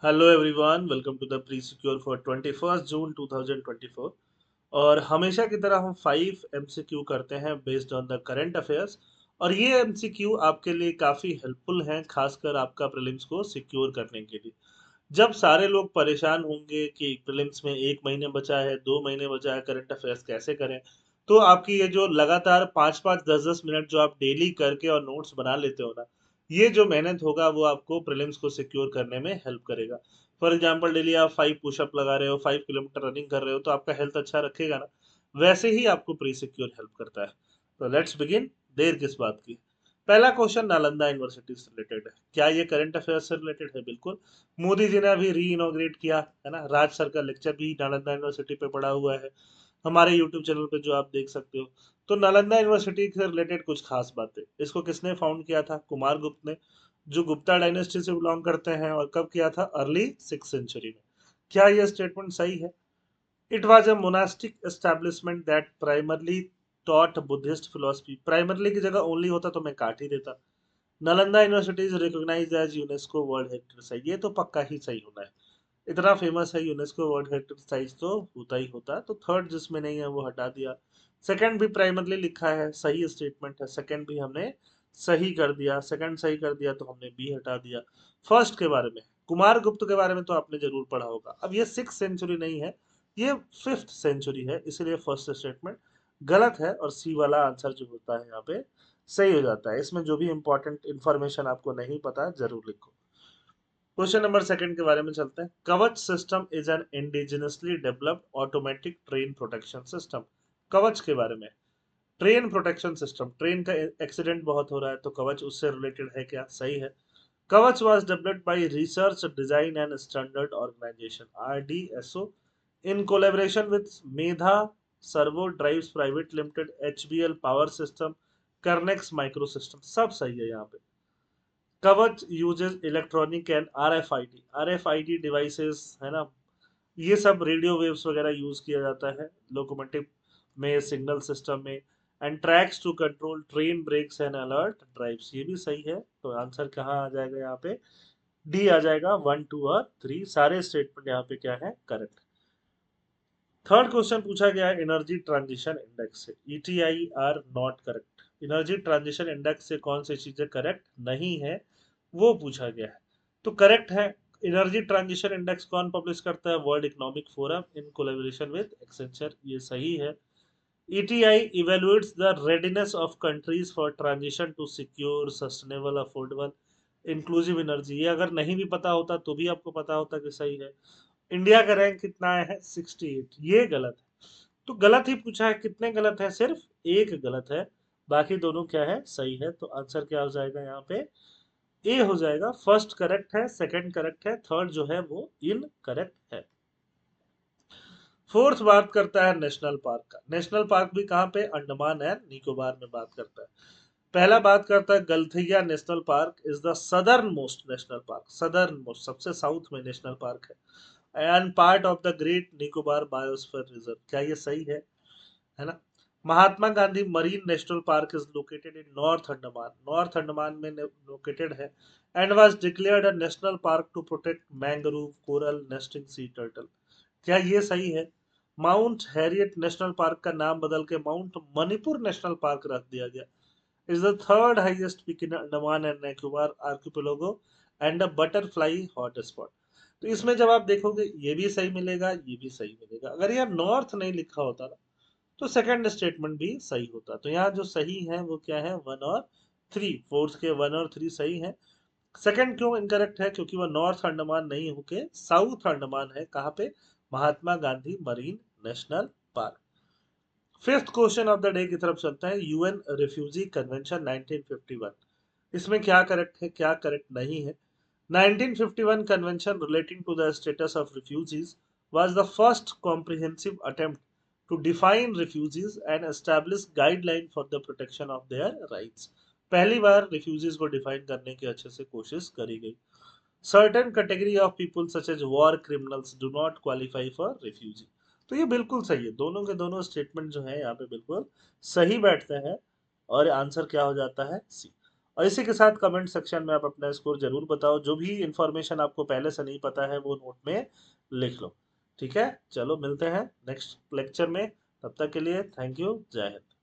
Hello everyone, welcome to the pre secure for 21 June 2024। और हमेशा की तरह हम 5 एमसीक्यू करते हैं based on the current affairs. और ये एमसीक्यू आपके लिए काफ़ी हेल्पफुल हैं, खासकर आपका प्रीलिम्स को सिक्योर करने के लिए। जब सारे लोग परेशान होंगे कि प्रीलिम्स में 1 महीने बचा है, 2 महीने बचा है, करंट अफेयर्स कैसे करें, तो आपकी ये जो लगातार 5-5 10-10 मिनट जो आप डेली करके और नोट्स बना लेते हो ना, ये जो मेहनत होगा वो आपको प्रीलिम्स को सिक्योर करने में हेल्प करेगा। फॉर एग्जांपल डेली आप 5 पुशअप लगा रहे हो, 5 किलोमीटर रनिंग कर रहे हो, तो आपका हेल्थ अच्छा रखेगा ना। वैसे ही आपको प्री सिक्योर हेल्प करता है। तो लेट्स बिगिन। देर किस बात की। पहला क्वेश्चन नालंदा यूनिवर्सिटी से रिलेटेड है। क्या ये करंट अफेयर से रिलेटेड है? बिल्कुल। मोदी जी ने अभी री इनोग्रेट किया है ना, राज सर का लेक्चर भी नालंदा यूनिवर्सिटी पे पड़ा हुआ है, हमारे यूट्यूब चैनल पे जो आप देख सकते हो। तो नालंदा यूनिवर्सिटी से रिलेटेड कुछ खास बातें। इसको किसने फाउंड किया था? कुमार गुप्त ने, जो गुप्ता डायनेस्टी से बिलोंग करते हैं। और कब किया था? अर्ली 6th सेंचुरी में। क्या यह स्टेटमेंट सही है? It was a monastic establishment that primarily taught Buddhist philosophy. Primarily की जगह ओनली होता तो मैं काट ही देता। Nalanda university is recognised as UNESCO world heritage site. ये तो पक्का ही सही होना है, इतना फेमस है यूनेस्को वर्ल्ड हेरिटेज साइट, तो होता ही होता। तो थर्ड जिसमें नहीं है वो हटा दिया। सेकंड भी प्राइमरली लिखा है, सही स्टेटमेंट है, सेकंड भी हमने सही कर दिया। सेकंड सही कर दिया तो हमने बी हटा दिया। फर्स्ट के बारे में, कुमार गुप्त के बारे में तो आपने जरूर पढ़ा होगा। अब ये 6th सेंचुरी नहीं है, ये 5th सेंचुरी है, इसीलिए फर्स्ट स्टेटमेंट गलत है और सी वाला आंसर जो होता है यहाँ पे सही हो जाता है। इसमें जो भी इंपॉर्टेंट इंफॉर्मेशन आपको नहीं पता जरूर लिखो। क्वेश्चन नंबर सेकंड के बारे में चलते हैं। कवच system is an indigenously developed automatic train protection system. कवच के बारे में, ट्रेन प्रोटेक्शन सिस्टम, ट्रेन का एक्सीडेंट बहुत हो रहा है तो कवच उससे रिलेटेड है क्या? सही है। Kavach was developed by research design and standard organisation RDSO in collaboration with Medha servo drives private limited, HBL power system, Kernex micro system. सब सही है यहाँ पे। Kavach uses electronic and RFID devices, है ना। ये सब रेडियो वेव्स वगैरह यूज किया जाता है लोकोमोटिव में, सिग्नल सिस्टम में। And tracks to control train brakes and alert drives. ये भी सही है। तो आंसर कहाँ आ जाएगा यहाँ पे? डी आ जाएगा। 1 2 और 3 सारे स्टेटमेंट यहाँ पे क्या है? करेक्ट। थर्ड क्वेश्चन पूछा गया है एनर्जी ट्रांजिशन इंडेक्स से। ETI are not correct. Energy transition index से कौन सी चीजें करेक्ट नहीं है वो पूछा गया है। तो करेक्ट है। एनर्जी ट्रांजिशन इंडेक्स कौन पब्लिश करता है? World economic forum in collaboration with Accenture. ये सही है। ETI evaluates the readiness of countries for transition to secure sustainable affordable inclusive energy. ये अगर नहीं भी पता होता तो भी आपको पता होता कि सही है। इंडिया का रैंक कितना है? 68। ये गलत है। तो गलत ही पूछा है। कितने गलत है? सिर्फ एक गलत है, बाकी दोनों क्या है? सही है। तो आंसर क्या हो जाएगा यहाँ पे? ए हो जाएगा। फर्स्ट करेक्ट है, सेकंड करेक्ट है, थर्ड जो है वो इनकरेक्ट है। फोर्थ बात करता है नेशनल पार्क का। नेशनल पार्क भी कहाँ पे? अंडमान एंड निकोबार में बात करता है। पहला बात करता है Galathea national park is the southernmost national park. Southernmost, सबसे साउथ में नेशनल पार्क है and part of the great Nicobar biosphere reserve. क्या ये सही है ना। Mahatma Gandhi marine national park is located in north Andaman. North Andaman में लोकेटेड है and was declared a national park to protect mangrove coral nesting sea turtle. क्या ये सही है? माउंट हैरियट नेशनल पार्क का नाम बदल के माउंट मणिपुर नेशनल पार्क रख दिया गया। Is the third highest peak in Andaman and Nicobar archipelago and a butterfly hotspot. तो इसमें जब आप देखोगे ये भी सही मिलेगा, ये भी सही मिलेगा। अगर यहाँ नॉर्थ नहीं लिखा होता ना तो सेकंड स्टेटमेंट भी सही होता। तो यहाँ जो सही है वो क्या है? 1 और 3। फोर्थ के 1 और 3 सही है। सेकंड क्यों इनकरेक्ट है? क्योंकि वो नॉर्थ अंडमान नहीं होके साउथ अंडमान है। कहाँ पे? Mahatma Gandhi marine national park. Fifth question of the day की तरफ चलता है। यूएन रिफ्यूजी कन्वेंशन 1951, इसमें क्या करेक्ट है, क्या करेक्ट नहीं है? 1951 convention relating to the status of refugees was the first comprehensive attempt to define refugees and establish guideline for the protection of their rights। पहली बार refugees को define करने की अच्छे से कोशिश करी गई। Certain category of people such as war criminals do not qualify for refugee। तो ये बिल्कुल सही है। दोनों के दोनों स्टेटमेंट जो है यहाँ पे बिल्कुल सही बैठते हैं। और आंसर क्या हो जाता है? सी। और इसी के साथ कमेंट सेक्शन में आप अपना स्कोर ज़रूर बताओ। जो भी इन्फॉर्मेशन आपको पहले से नहीं पता है वो नोट में लिख लो। ठीक है? चलो मिलते हैं नेक्स्ट लेक्चर में। तब तक के लिए थैंक यू। जय हिंद।